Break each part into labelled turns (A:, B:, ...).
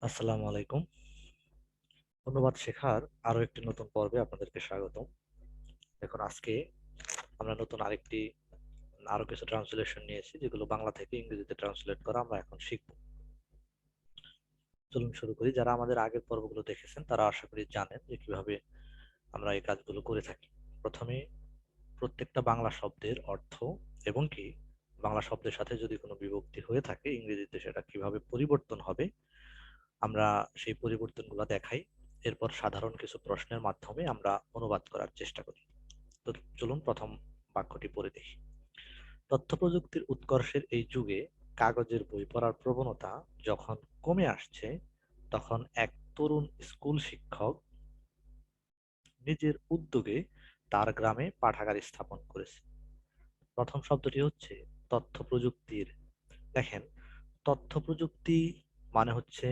A: আসসালামু আলাইকুম। অনুবাদ শেখার আরো একটি নতুন পর্বে আপনাদেরকে স্বাগতম। দেখুন, আজকে আমরা নতুন আরো কিছু ট্রান্সলেশন নিয়েছি, যেগুলো বাংলা থেকে ইংরেজিতে ট্রান্সলেট করা আমরা এখন শিখব। চলুন শুরু করি। যারা আমাদের আগের পর্বগুলো দেখেছেন তারা আশা করি জানেন যে কিভাবে আমরা এই কাজগুলো করে থাকি। প্রথমে প্রত্যেকটা বাংলা শব্দের অর্থ এবং কি বাংলা শব্দের সাথে যদি কোনো বিভক্তি হয়ে থাকে ইংরেজিতে সেটা কিভাবে পরিবর্তন হবে আমরা সেই পরিবর্তনগুলো দেখাই। এরপর সাধারণ কিছু প্রশ্নের মাধ্যমে আমরা অনুবাদ করার চেষ্টা করি। তো চলুন প্রথম বাক্যটি পড়ে দেখি। তথ্য প্রযুক্তির উৎকর্ষের এই যুগে কাগজের বই পড়ার প্রবণতা যখন কমে আসছে, তখন এক তরুণ স্কুল শিক্ষক নিজের উদ্যোগে তার গ্রামে পাঠাগার স্থাপন করেছে। প্রথম শব্দটি হচ্ছে তথ্য প্রযুক্তির। দেখেন, তথ্য প্রযুক্তি মানে হচ্ছে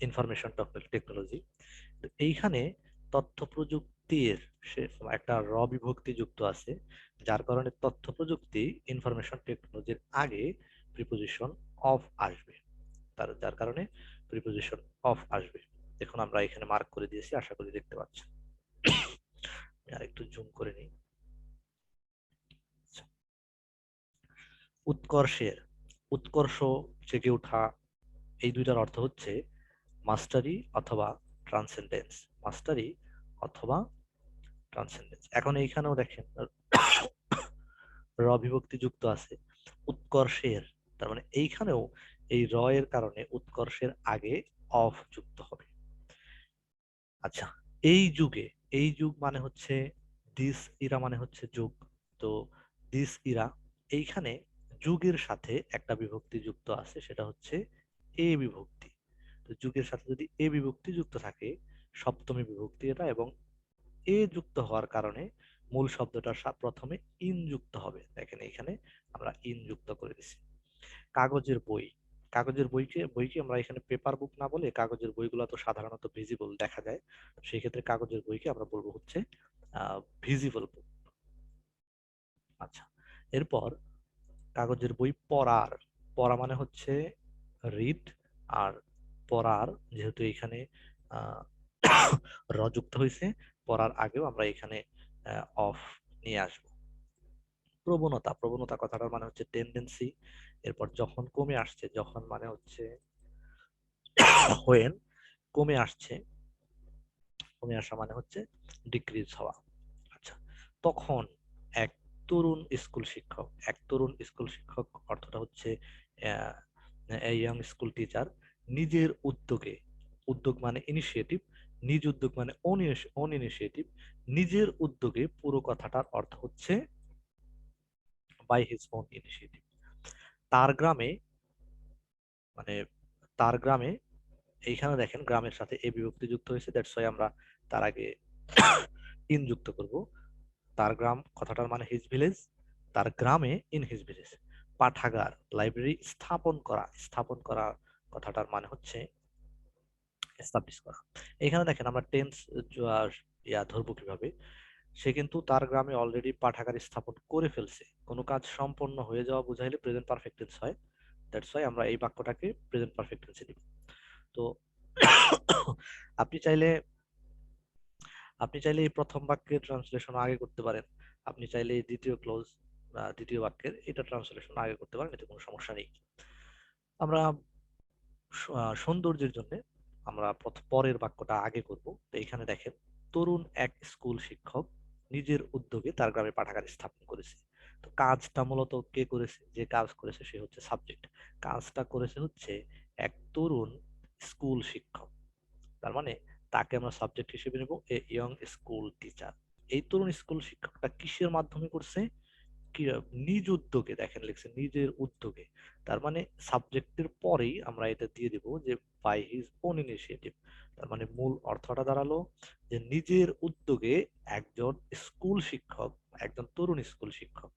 A: ইনফরমেশন টেকনোলজি। তো এইখানে তথ্য প্রযুক্তির সে একটা বিভক্তি যুক্ত আছে, যার কারণে তথ্য প্রযুক্তি ইনফরমেশন টেকনোলজির আগে প্রিপোজিশন অফ আসবে। যার কারণে প্রিপোজিশন অফ আসবে। দেখুন, আমরা এখানে মার্ক করে দিয়েছি, আশা করি দেখতে পাচ্ছেন। আমি আর একটু জুম করে নিই। আচ্ছা, উৎকর্ষের, উৎকর্ষ, জেগে ওঠা, এই দুইটার অর্থ হচ্ছে মাস্টারি অথবা ট্রান্সেন্ডেন্স। মাস্টারি অথবা ট্রান্সেন্ডেন্স। এখন এইখানেও দেখেন বিভক্তি যুক্ত আছে উৎকর্ষের, তার মানে এইখানেও এই এর কারণে উৎকর্ষের আগে অফ যুক্ত হবে। আচ্ছা, এই যুগে, এই যুগ মানে হচ্ছে দিস ইরা, মানে হচ্ছে যুগ। তো দিস ইরা, এইখানে যুগের সাথে একটা বিভক্তি যুক্ত আছে, সেটা হচ্ছে এ বিভক্তি। তো যুগের সাথে যদি এ বিভক্তি যুক্ত থাকে, সপ্তমী বিভক্তি এটা, এবং এ যুক্ত হওয়ার কারণে মূল শব্দটার প্রথমে ইন যুক্ত হবে। দেখেন এখানে আমরা ইন যুক্ত করে দিছি। কাগজের বই, কাগজের বইকে আমরা এখানে পেপার বুক না বলে, কাগজের বইগুলো তো সাধারণত ভিজিবল দেখা যায়, সেই ক্ষেত্রে কাগজের বইকে আমরা বলবো হচ্ছে ভিজিবল বুক। আচ্ছা, এরপর কাগজের বই পড়ার, পড়া মানে হচ্ছে রিড, আর পড়ার যেহেতু এখানে আহ র যুক্ত হয়েছে, পড়ার আগেও আমরা এখানে অফ নিয়ে আসবো। প্রবণতা, প্রবণতা কথাটার মানে হচ্ছে টেন্ডেন্সি। এরপর যখন কমে আসছে, যখন মানে হচ্ছে হোয়েন, কমে আসছে, কমে আসা মানে হচ্ছে ডিক্রিজ হওয়া। আচ্ছা, তখন এক তরুণ স্কুল শিক্ষক, এক তরুণ স্কুল শিক্ষক অর্থটা হচ্ছে ইয়াং স্কুল টিচার, নিজের উদ্যোগে, উদ্যোগ মানে ইনিশিয়েটিভ, নিজ উদ্যোগ মানে অন ইনিশিয়েটিভ, নিজের উদ্যোগে, পুরো কথাটার অর্থ হচ্ছে বাই হিজ ওন ইনিশিয়েটিভ, তার গ্রামে, মানে তার গ্রামে, এইখানে দেখেন গ্রামের সাথে এ বিভক্তি যুক্ত হয়েছে, দ্যাটস ওয়াই আমরা তার আগে ইন যুক্ত করব। তার গ্রাম কথাটার মানে হিজ ভিলেজ, তার গ্রামে, ইন হিজ ভিলেজ, পাঠাগার লাইব্রেরি স্থাপন করা, স্থাপন করা কথাটার মানে হচ্ছে এস্টাবলিশ করা। এখানে দেখেন আমরা টেন্স ধরবো কিভাবে। সে কিন্তু তার গ্রামে অলরেডি পাঠাগার স্থাপন করে ফেলছে, কোনো কাজ সম্পন্ন হয়ে যাওয়া বুঝাইলে প্রেজেন্ট পারফেক্ট টেন্স হয়। দ্যাটস ওয়াই আমরা এই বাক্যটাকে প্রেজেন্ট পারফেক্ট টেন্সে দিব। তো আপনি চাইলে, আপনি চাইলে এই প্রথম বাক্যের ট্রান্সলেশন আগে করতে পারেন, আপনি চাইলে এই দ্বিতীয় ক্লোজ, দ্বিতীয় বাক্যের এটা ট্রান্সলেশন আগে করতে পারেন, এতে কোনো সমস্যা নেই। আমরা সৌন্দর্যের জন্য আমরা পরের বাক্যটা আগে করব। তো এখানে দেখেন, তরুণ এক স্কুল শিক্ষক নিজের উদ্যোগে তার গ্রামে পাঠাগার স্থাপন করেছে। তো কাজটা মূলত কে করেছে, যে কাজ করেছে সে হচ্ছে সাবজেক্ট, কাজটা করেছে হচ্ছে এক তরুণ স্কুল শিক্ষক, তার মানে তাকে আমরা সাবজেক্ট হিসেবে নেব এ ইয়ং স্কুল টিচার। এই তরুণ স্কুল শিক্ষকটা কিসের মাধ্যমে করছে, কি নিজ উদ্যোগে, দেখেন লিখছে নিজের উদ্যোগে, তার মানে সাবজেক্টের পরেই আমরা এটা দিয়ে দিব যে বাই হিজ ওন ইনিশিয়েটিভ। তার মানে মূল অর্থটা দাঁড়ালো যে নিজের উদ্যোগে একজন স্কুল শিক্ষক, একজন তরুণ স্কুল শিক্ষক,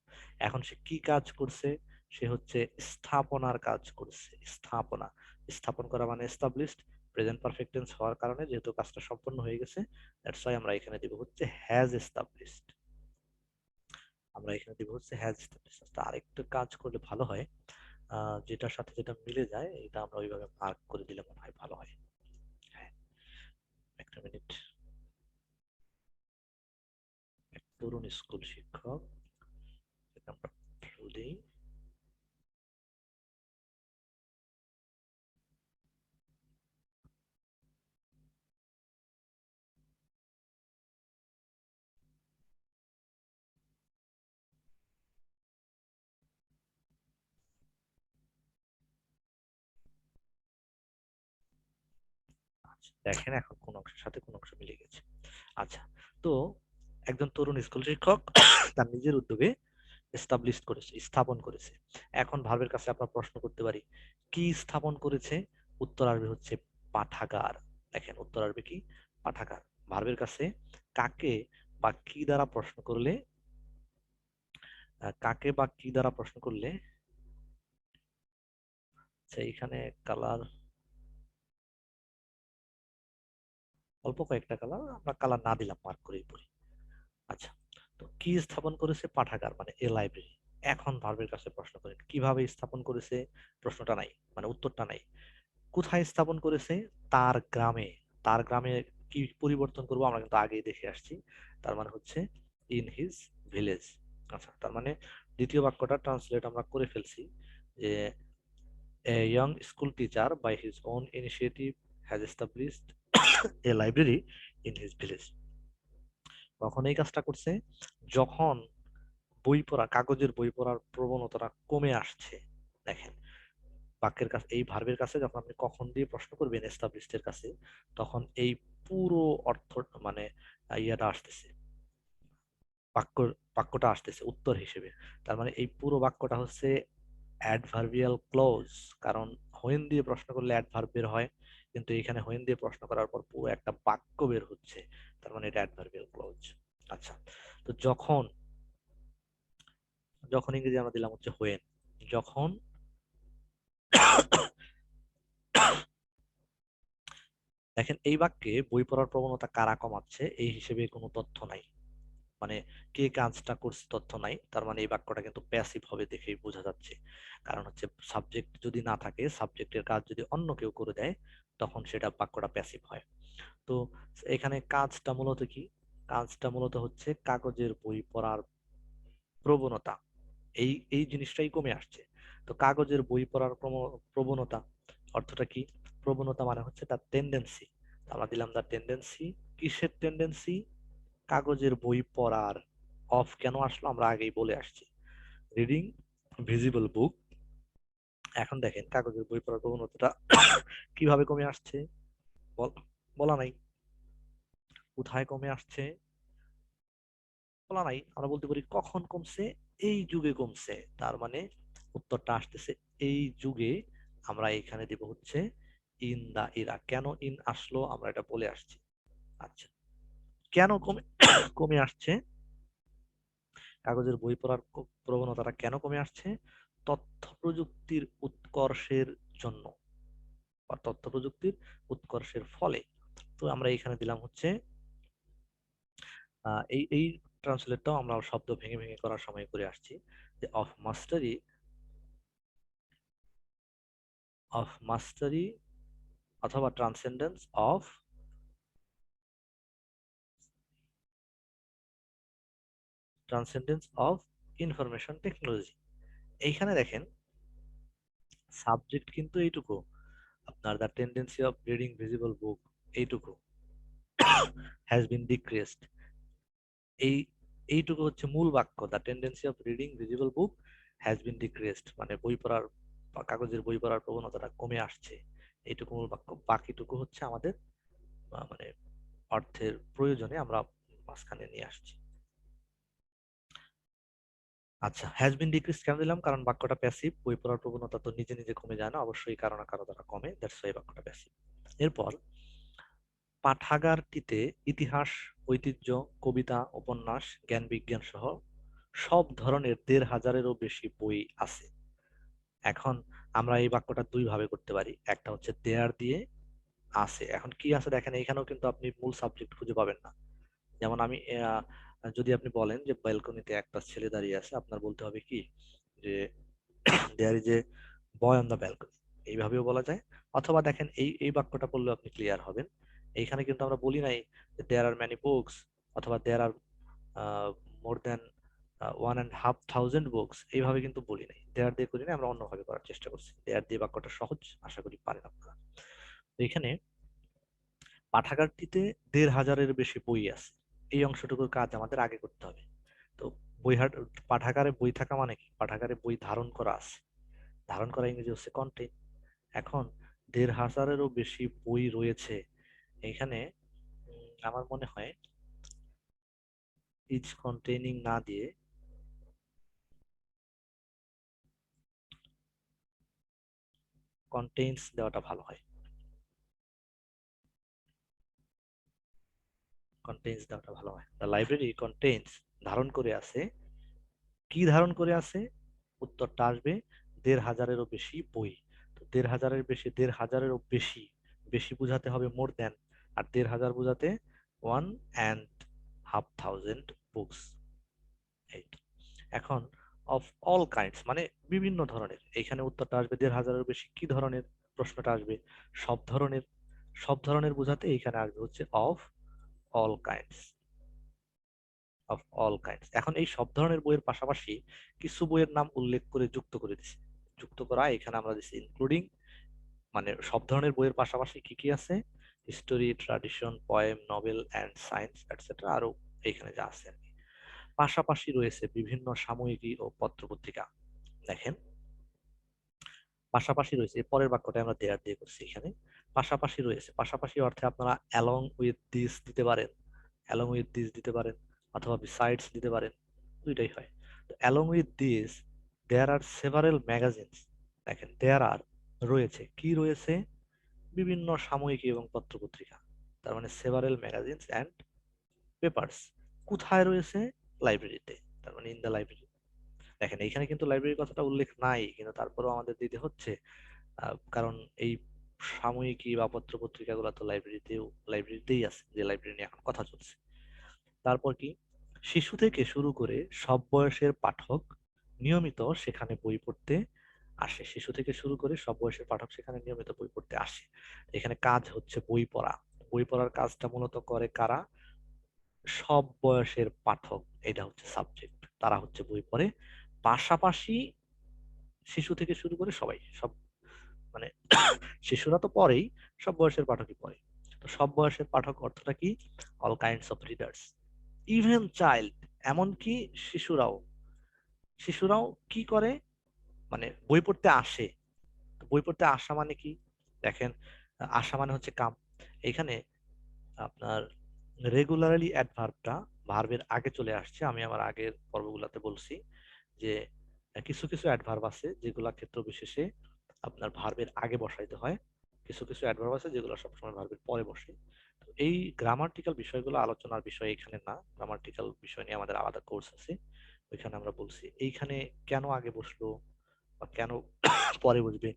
A: এখন সে কি কাজ করছে, সে হচ্ছে স্থাপনার কাজ করছে। স্থাপনা, স্থাপন করা মানে এস্টাবলিশড, প্রেজেন্ট পারফেক্ট টেন্স হওয়ার কারণে যেহেতু কাজটা সম্পন্ন হয়ে গেছে, দ্যাটস ওয়াই আমরা এখানে দিব হচ্ছে হ্যাজ এস্টাবলিশড। আমরা এখানে দিব হচ্ছে হ্যাজ এস্টাবলিশড। আরেকটু কাজ করলে ভালো হয়, যেটার সাথে যেটা মিলে যায় এটা আমরা ওইভাবে মার্ক করে দিলে মনে হয় ভালো হয়। একটা মিনিট। এক তরুণ স্কুল শিক্ষক, আমরা ফ্লো দিই। আচ্ছা, দেখেন এখন কোন অংশের সাথে কোন অংশ মিলে গেছে। আচ্ছা, তো একজন তরুণ স্কুল শিক্ষক তার নিজের উদ্যোগে এস্টাবলিশ করেছে, স্থাপন করেছে। এখন ভার্বের কাছে আমরা প্রশ্ন করতে পারি, কি স্থাপন করেছে? উত্তর আসবে হচ্ছে পাঠাগার। দেখেন উত্তর আসবে কি? পাঠাগার। ভার্বের কাছে কাকে বা কি দ্বারা প্রশ্ন করলে, কাকে বা কি দ্বারা প্রশ্ন করলে, আচ্ছা এখানে কালার, অল্প কয়েকটা কালার, আমরা কালার না দিলাম, মার্ক করেই পড়ি। আচ্ছা, তো কি স্থাপন করেছে? পাঠাগার মানে এ লাইব্রেরি। এখন ভার্বের কাছে প্রশ্ন করেন কিভাবে স্থাপন করেছে, প্রশ্নটা নাই, মানে উত্তরটা নাই। কোথায় স্থাপন করেছে? তার গ্রামে। তার গ্রামে কি পরিবর্তন করব আমরা কিন্তু আগেই দেখে আসছি, তার মানে হচ্ছে ইন হিজ ভিলেজ। আচ্ছা, তার মানে দ্বিতীয় বাক্যটা ট্রান্সলেট আমরা করে ফেলছি যে a young school teacher by his own initiative has established a library in his village. কখন এই কাজটা করছে? যখন বই পড়া, কাগজের বই পড়ার প্রবণতাটা কমে আসছে। দেখেন বাক্যের কাছে, এই ভার্বের কাছে যখন আপনি কখন দিয়ে প্রশ্ন করবেন এস্টাবলিশড এর কাছে, তখন এই পুরো অর্থ মানে ইয়াটা আসতেছে, বাক্য বাক্যটা আসতেছে উত্তর হিসেবে। তার মানে এই পুরো বাক্যটা হচ্ছে অ্যাডভার্বিয়াল ক্লজ। কারণ হোয়েন দিয়ে প্রশ্ন করলে অ্যাডভার্ব বের হয়, কিন্তু এখানে হোয়েন দিয়ে প্রশ্ন করার পর পুরো একটা বাক্য বের হচ্ছে, তার মানে এটা অ্যাডভার্বিয়াল ক্লজ। আচ্ছা, তো যখন, যখন ইংরেজি আমরা দিলাম হচ্ছে হোয়েন। যখন দেখেন এই বাক্যে বই পড়ার প্রবণতা কারা কমাচ্ছে এই হিসেবে কোনো তথ্য নাই, মানে কে কাজটা করছে তথ্য নাই, তার মানে এই বাক্যটা কিন্তু প্যাসিভ হবে দেখেই বোঝা যাচ্ছে। কারণ হচ্ছে সাবজেক্ট যদি না থাকে, সাবজেক্টের কাজ যদি অন্য কেউ করে দেয়, তখন সেটা বাক্যটা প্যাসিভ হয়। তো এখানে কাজটা মূলত কি? কাজটা মূলত হচ্ছে কাগজের বই পড়ার প্রবণতা, এই এই জিনিসটাই কমে আসছে। তো কাগজের বই পড়ার প্রবণতা অর্থটা কি? প্রবণতা মানে হচ্ছে তার টেন্ডেন্সি। আমরা দিলাম দা টেন্ডেন্সি। কিসের টেন্ডেন্সি? কাগজের বই পড়ার। অফ কেন আসলো আমরা আগেই বলে আসছি, রিডিং ভিজিবল বুক। এখন দেখেন কাগজের বই পড়ার প্রবণতাটা কিভাবে কমে আসছে, বলা নাই। কোথায় কমে আসছে বলা নাই, আমরা বলতে পারি কখন কমছে, এই যুগে কমছে। তার মানে উত্তরটা আসতেছে এই যুগে। আমরা এখানে দিব হচ্ছে ইন দা ইরা। কেন ইন আসলো আমরা এটা বলে আসছি। আচ্ছা, কেন কমে কমে আসছে? কাগজের বই পড়ার প্রবণতাটা কেন কমে আসছে? তথ্য প্রযুক্তির উৎকর্ষের জন্য বা তথ্য প্রযুক্তির উৎকর্ষের ফলে। তো আমরা এখানে দিলাম হচ্ছে এই এই ট্রান্সলেটটাও আমরা শব্দ ভেঙে ভেঙে করার সময় করে আসছি, যে অফ মাস্টারি অথবা ট্রান্সেন্ডেন্স অফ ইনফরমেশন টেকনোলজি। এইখানে দেখেন সাবজেক্ট কিন্তু এইটুকু, আপনার the tendency of reading visible book, এইটুকু হ্যাজ বিন ডিক্রিজড। এই এইটুকু হচ্ছে মূল বাক্য, the tendency of reading visible book has been decreased, মানে বই পড়ার বা কাগজের বই পড়ার প্রবণতাটা কমে আসছে। এইটুকু মূল বাক্য, বাকিটুকু হচ্ছে আমাদের মানে অর্থের প্রয়োজনে আমরা মাঝখানে নিয়ে আসছি। আচ্ছা, হ্যাজ বিন ডিক্রিজ কেন দিলাম? কারণ বাক্যটা প্যাসিভ, বই পড়ার প্রবণতা তো নিজে নিজে কমে যায় না, অবশ্যই কারো না কারো দ্বারা কমে, দ্যাটস ওয়াই বাক্যটা প্যাসিভ। এরপর পাঠাগারটিতে ইতিহাস, ঐতিহ্য, কবিতা, উপন্যাস, জ্ঞান বিজ্ঞান সহ সব ধরনের ১,৫০০-এরও বেশি বই আছে। এখন আমরা এই বাক্যটা দুই ভাবে করতে পারি, একটা হচ্ছে দেয়ার দিয়ে, আছে। এখন কি আছে দেখেন, এখানেও কিন্তু আপনি মূল সাবজেক্ট খুঁজে পাবেন না। যেমন আমি যদি আপনি বলেন যে ব্যালকনিতে একটা ছেলে দাঁড়িয়ে আছে, আপনার বলতে হবে কি যে there is a boy on the balcony, এইভাবেও বলা যায়। অথবা দেখেন এই এই বাক্যটা পড়লে আপনি ক্লিয়ার হবেন, এইখানে কিন্তু আমরা বলি নাই দেয়ার আর মেনি বুকস অথবা দেয়ার আর মোর দেন 1,500 বুকস, এইভাবে কিন্তু বলি নাই, দেয়ার দিয়ে করি না, আমরা অন্যভাবে করার চেষ্টা করছি। দেয়ার দিয়ে বাক্যটা সহজ, আশা করি পারেন আপনারা। তো এখানে পাঠাগারটিতে 1,500-এর বেশি বই আছে, এই অংশটুকুর কাজ আমাদের আগে করতে হবে। তো পাঠাগারে বই থাকা মানে কি, পাঠাগারে বই ধারণ করা আছে, ধারণ করা ইংরেজি হচ্ছে কন্টেইন। এখন 1,500-এরও বেশি বই রয়েছে এখানে, আমার মনে হয় ইচ কন্টেইনিং না দিয়ে কন্টেইনস দেওয়াটা ভালো হয়। কন্টেইনস দেওয়াটা ভালো হয়। দ্য লাইব্রেরি কন্টেইনস ধারণ করে আছে, কি ধারণ করে আছে, উত্তরটা আসবে 1,500-এরও বেশি বই। তো 1,500-এর বেশি, 1,500-এরও বেশি, বেশি বুঝাতে হবে মোর দেন, আর 1,500 বুঝাতে 1,500 বুকস। এই তো। এখন অফ অল কাইন্ডস মানে বিভিন্ন ধরনের, এইখানে উত্তরটা আসবে 1,500-এর বেশি, কি ধরনের, প্রশ্নটা আসবে সব ধরনের, সব ধরনের বোঝাতে এইখানে আসবে হচ্ছে of all kinds. Of all kinds. এখন এই সব ধরনের বইয়ের পাশাপাশি কিছু বইয়ের নাম উল্লেখ করে যুক্ত করে দিছি, যুক্ত করা এখানে আমরা দিছি ইনক্লুডিং, মানে সব ধরনের বইয়ের পাশাপাশি কি কি আছে, history, tradition, poem, novel and science etcetera, আরো এখানে যা আছে আর কি। পাশাপাশি রয়েছে বিভিন্ন সাময়িকী ও পত্রপত্রিকা। দেখেন পাশাপাশি রয়েছে, এর পরের বাক্যটা আমরা দেয়ার দিয়ে করছি এখানে। পাশাপাশি রয়েছে, পাশাপাশি অর্থে আপনারা অ্যালং উইথ দিস দিতে পারেন, অ্যালং উইথ দিস দিতে পারেন, অথবা বিসাইডস দিতে পারেন, দুইটাই হয়। তো along with this there are several magazines, দেখেন দেয়ার আর রয়েছে, কি রয়েছে, বিভিন্ন সাময়িকী এবং পত্রপত্রিকা, তার মানে সেভারেল ম্যাগাজিনস অ্যান্ড পেপার্স। কোথায় রয়েছে, লাইব্রেরিতে, তার মানে ইন দ্য লাইব্রেরি। দেখেন এইখানে কিন্তু লাইব্রেরির কথাটা উল্লেখ নাই, কিন্তু তারপরেও আমাদের দিতে হচ্ছে, কারণ এই সাময়িকী বা পত্র পত্রিকা গুলা তো লাইব্রেরিতেই আছে, যে লাইব্রেরি নিয়ে এখন কথা চলছে। তারপর কি, শিশু থেকে শুরু করে সব বয়সের পাঠক নিয়মিত সেখানে বই পড়তে আসে, শিশু থেকে শুরু করে সব বয়সের পাঠক সেখানে নিয়মিত বই পড়তে আসে। এখানে কাজ হচ্ছে বই পড়া, বই পড়ার কাজটা মূলত করে কারা, সব বয়সের পাঠক, এটা হচ্ছে সাবজেক্ট, তারা হচ্ছে বই পড়ে। পাশাপাশি শিশু থেকে শুরু করে সবাই, সব মানে শিশুরা তো পড়েই, সব বয়সের পাঠকই পড়ে। তো সব বয়সের পাঠক অর্থটা কি, all kinds of readers, even child, এমনকি শিশুরাও, শিশুরাও কি করে, মানে বই পড়তে আসে। তো বই পড়তে আসা মানে কি, দেখেন আসা মানে হচ্ছে কাম। এখানে আপনার রেগুলারলি অ্যাডভার্বটা ভার্বের আগে চলে আসছে, আমি আমার আগের পর্বগুলোতে বলছি যে কিছু কিছু অ্যাডভার্ব আছে যেগুলা ক্ষেত্র বিশেষে আপনার ভার্বের আগে বসাইতে হয়, কিছু কিছু অ্যাডভার্ব আছে যেগুলো সবসময় ভার্বের পরে বসে। তো এই গ্রামাটিক্যাল বিষয়গুলো আলোচনার বিষয় এখানে না, গ্রামাটিক্যাল বিষয় নিয়ে আমাদের আলাদা কোর্স আছে, ওইখানে আমরা বলছি। এইখানে কেন আগে বসলো বা কেন পরে বসবে,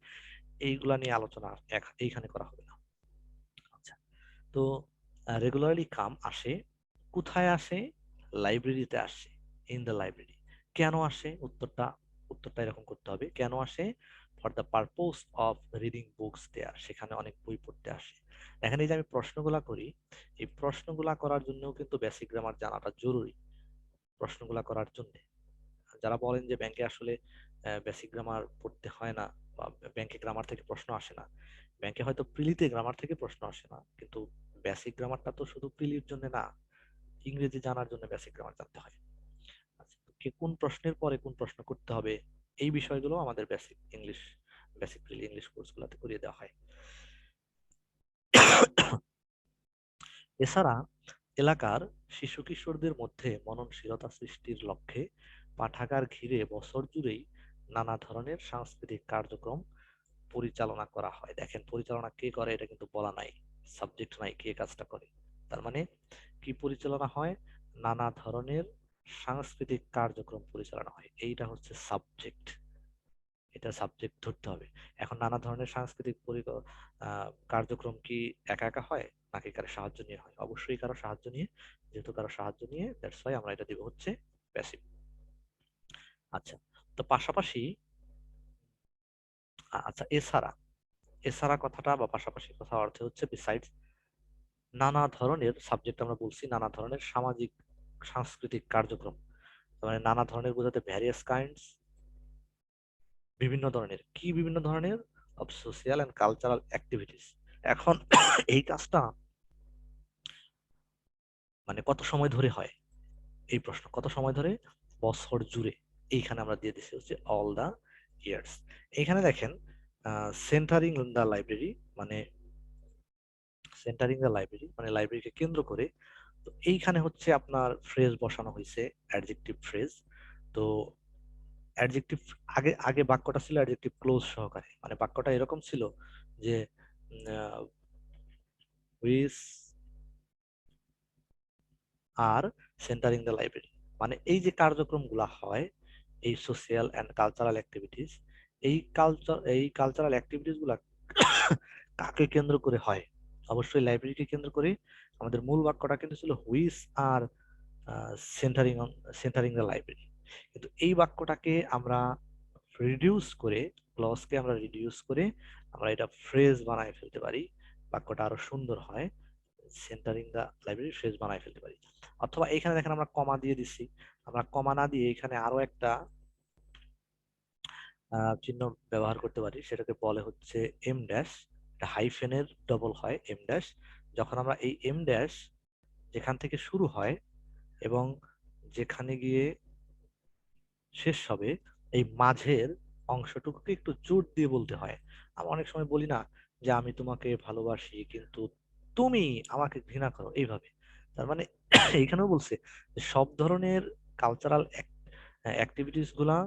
A: এইগুলা নিয়ে আলোচনা এইখানে করা হবে না। আচ্ছা, তো রেগুলারলি কাম আসে, কোথায় আসে, লাইব্রেরিতে আসে, ইন দ্য লাইব্রেরি। কেন আসে, উত্তরটা, উত্তরটা এরকম করতে হবে, কেন আসে, for the purpose of reading books there, সেখানে অনেক বই পড়তে আসে। এখানে এই যে আমি প্রশ্নগুলা করি, এই প্রশ্নগুলা করার জন্যও কিন্তু বেসিক গ্রামার জানাটা জরুরি। প্রশ্নগুলা করার জন্য যারা বলেন যে ব্যাংকে আসলে বেসিক গ্রামার পড়তে হয় না বা ব্যাংকে গ্রামার থেকে প্রশ্ন আসে না, ব্যাংকে হয়তো প্রিলিতে গ্রামার থেকে প্রশ্ন আসে না, কিন্তু বেসিক গ্রামারটা তো শুধু প্রিলির জন্য না, ইংরেজি জানার জন্য বেসিক গ্রামার জানতে হয়। আচ্ছা, তো কে কোন প্রশ্নের পরে কোন প্রশ্ন করতে হবে, এই বিষয়গুলো আমাদের বেসিক ইংলিশ, বেসিক প্রিলি ইংলিশ কোর্সগুলোতে করিয়ে দেওয়া হয়। এছাড়া এলাকার শিশু কিশোরদের মধ্যে মননশীলতা সৃষ্টির লক্ষ্যে পাঠাগার ঘিরে বছর জুড়েই নানা ধরনের সাংস্কৃতিক কার্যক্রম পরিচালনা করা হয়। দেখেন পরিচালনা কে করে এটা কিন্তু বলা নাই, সাবজেক্ট নাই কে কাজটা করে, তার মানে কি পরিচালনা হয়, নানা ধরনের সাংস্কৃতিক কার্যক্রম পরিচালনা হয়, এইটা হচ্ছে সাবজেক্ট, এটা সাবজেক্ট ধরতে হবে। এখন নানা ধরনের সাংস্কৃতিক কার্যক্রম কি একা একা হয় নাকি কারো সাহায্য নিয়ে হয়, অবশ্যই কারো সাহায্য নিয়ে, যেহেতু কারো সাহায্য নিয়ে দ্যাটস ওয়াই আমরা এটা দিব হচ্ছে প্যাসিভ। আচ্ছা, তো পাশাপাশি আচ্ছা এছাড়া, এছাড়া কথাটা বা পাশাপাশি কথা অর্থে হচ্ছে বিসাইডস, নানা ধরনের সাবজেক্ট আমরা বলছি, নানা ধরনের সামাজিক সাংস্কৃতিক কার্যক্রম, তার মানে নানা ধরনের বোঝাতে ভ্যারিয়াস কাইন্ডস, বিভিন্ন ধরনের, কি বিভিন্ন ধরনের of social and cultural activities. এখন এই কাজটা মানে কত সময় ধরে হয়, এই প্রশ্ন কত সময় ধরে, বছর জুড়ে। এইখানে আমরা দিয়ে দিচ্ছি হচ্ছে অল দা ইয়ার্স। এইখানে দেখেন সেন্টারিং দ্য লাইব্রেরি, মানে সেন্টারিং দ্য লাইব্রেরি মানে লাইব্রেরিকে কেন্দ্র করে। তো এইখানে হচ্ছে আপনার ফ্রেজ বসানো হয়েছে, অ্যাডজেক্টিভ ফ্রেজ। তো অ্যাডজেক্টিভ, আগে আগে বাক্যটা ছিল অ্যাডজেক্টিভ ক্লোজ সহকারে, মানে বাক্যটা এরকম ছিল যে which are centering the library, মানে এই যে কার্যক্রমগুলো হয়, এই সোশিয়াল অ্যান্ড কালচারাল অ্যাক্টিভিটিস, এই কালচারাল অ্যাক্টিভিটিস গুলা কাকে কেন্দ্র করে হয়, অবশ্যই লাইব্রেরিকে কেন্দ্র করে। আমাদের মূল বাক্যটা কিন্তু ছিল which are centering centering the library. কিন্তু এই বাক্যটাকে আমরা রিডিউস করে, ক্লজকে আমরা রিডিউস করে আমরা এটা ফ্রেজ বানায় ফেলতে পারি, বাক্যটা আরো সুন্দর হয়, সেন্টারিং দা লাইব্রেরি ফ্রেজ বানায় ফেলতে পারি। অথবা এখানে দেখেন আমরা কমা দিয়ে দিচ্ছি, আমরা কমা না দিয়ে এখানে আরো একটা চিহ্ন ব্যবহার করতে পারি, সেটাকে বলে হচ্ছে এম ড্যাশ। এটা হাইফেনের ডবল হয় এম ড্যাশ। যখন আমরা এই এম ড্যাশ যেখান থেকে শুরু হয় এবং যেখানে গিয়ে শেষ হবে, এই মাঝের অংশটুকুকে একটু জোর দিয়ে বলতে হয়। আমরা অনেক সময় বলি না যে আমি তোমাকে ভালোবাসি কিন্তু তুমি আমাকে ঘৃণা করো, এইভাবে। তার মানে এইখানেও বলছে যে সব ধরনের কালচারাল অ্যাক্টিভিটিস গুলা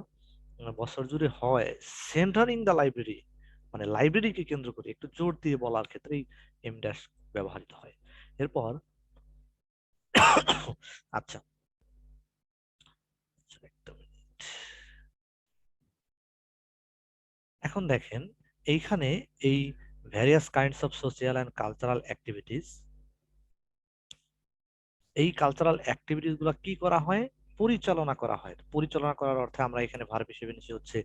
A: বছর জুড়ে হয় সেন্টারিং দ্য লাইব্রেরি, মানে লাইব্রেরিকে কেন্দ্র করে একটু জোর দিয়ে বলার ক্ষেত্রেই এম ড্যাশ ব্যবহৃত হয়। এরপর আচ্ছা, একটা মিনিট। এখন দেখেন এইখানে এই various kinds of social and cultural activities, এই কালচারাল অ্যাক্টিভিটিস গুলো কি করা হয়, পরিচালনা করা হয়। পরিচালনা করার অর্থে আমরা এখানে ভার্ব হিসেবে নিচ্ছি হচ্ছে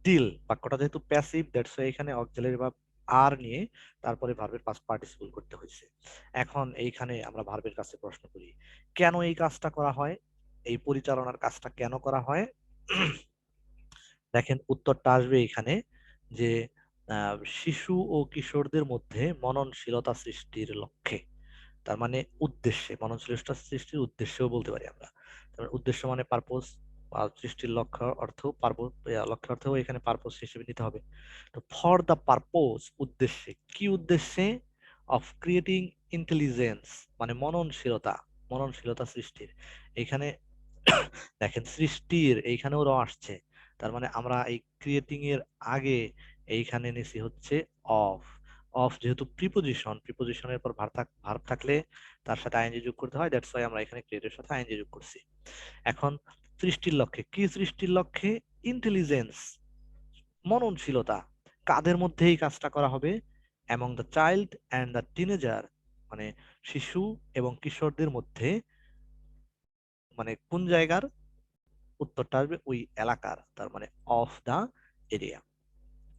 A: ডিল। বাক্যটা যেহেতু প্যাসিভ, দ্যাটস ওয়াই এখানে অক্সিলারি ভার্ব আর নিয়ে তারপরে ভার্বের পাস্ট পার্টিসিপল করতে হয়েছে। এখন এইখানে আমরা ভার্বের কাছে প্রশ্ন করি, কেন এই কাজটা করা হয়, এই পরিচালনার কাজটা কেন করা হয়? দেখেন উত্তরটা আসবে এখানে যে শিশু ও কিশোরদের মধ্যে মননশীলতা সৃষ্টির লক্ষ্যে, তার মানে উদ্দেশ্যে, মননশীলতা সৃষ্টির উদ্দেশ্যেও বলতে পারি আমরা। তার মানে উদ্দেশ্য মানে পারপোজ, সৃষ্টির লক্ষ্য অর্থ পারপোজ, লক্ষ্য অর্থও এখানে পারপোজ হিসেবে নিতে হবে। তো ফর দ্য পারপোজ, উদ্দেশ্যে, কি উদ্দেশ্যে? অফ ক্রিয়েটিং ইন্টেলিজেন্স, মানে মননশীলতা, মননশীলতা সৃষ্টির। এখানে দেখেন সৃষ্টির এইখানেও আসছে, তার মানে আমরা এই ক্রিয়েটিং এর আগে এইখানে নিছি হচ্ছে অফ। অফ যেহেতু প্রিপোজিশন, প্রিপোজিশনের পর ভার্ব থাকলে তার সাথে আইএনজি যোগ করতে হয়, দ্যাটস ওয়াই আমরা এখানে ক্রিয়েটের সাথে আইএনজি যোগ করছি। এখন সৃষ্টির লক্ষ্যে, কি সৃষ্টির লক্ষ্যে? ইন্টেলিজেন্স, মননশীলতা। কাদের মধ্যে এই কাজটা করা হবে? Among the child and the teenager, মানে শিশু এবং কিশোরদের মধ্যে, মানে কোন জায়গার? উত্তরটা আসবে ওই এলাকার, তার মানে অফ দা এরিয়া।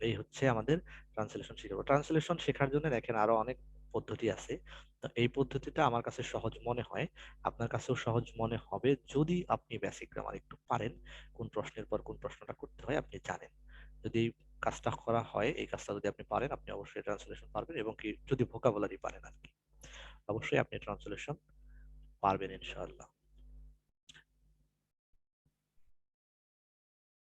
A: এই হচ্ছে আমাদের ট্রান্সলেশন শিখবো। ট্রান্সলেশন শেখার জন্য দেখেন আরো অনেক পদ্ধতি আছে। তো এই পদ্ধতিটা আমার কাছে সহজ মনে হয়, আপনার কাছেও সহজ মনে হবে যদি আপনি বেসিক গ্রামার একটু পারেন, কোন প্রশ্নের পর কোন প্রশ্নটা করতে হয় আপনি জানেন। যদি এই কাজটা করা হয়, এই কাজটা যদি আপনি পারেন, আপনি অবশ্যই ট্রান্সলেশন পারবেন, এবং কি যদি ভোকাবুলারি পারেন আর কি, অবশ্যই আপনি ট্রান্সলেশন পারবেন ইনশাআল্লাহ।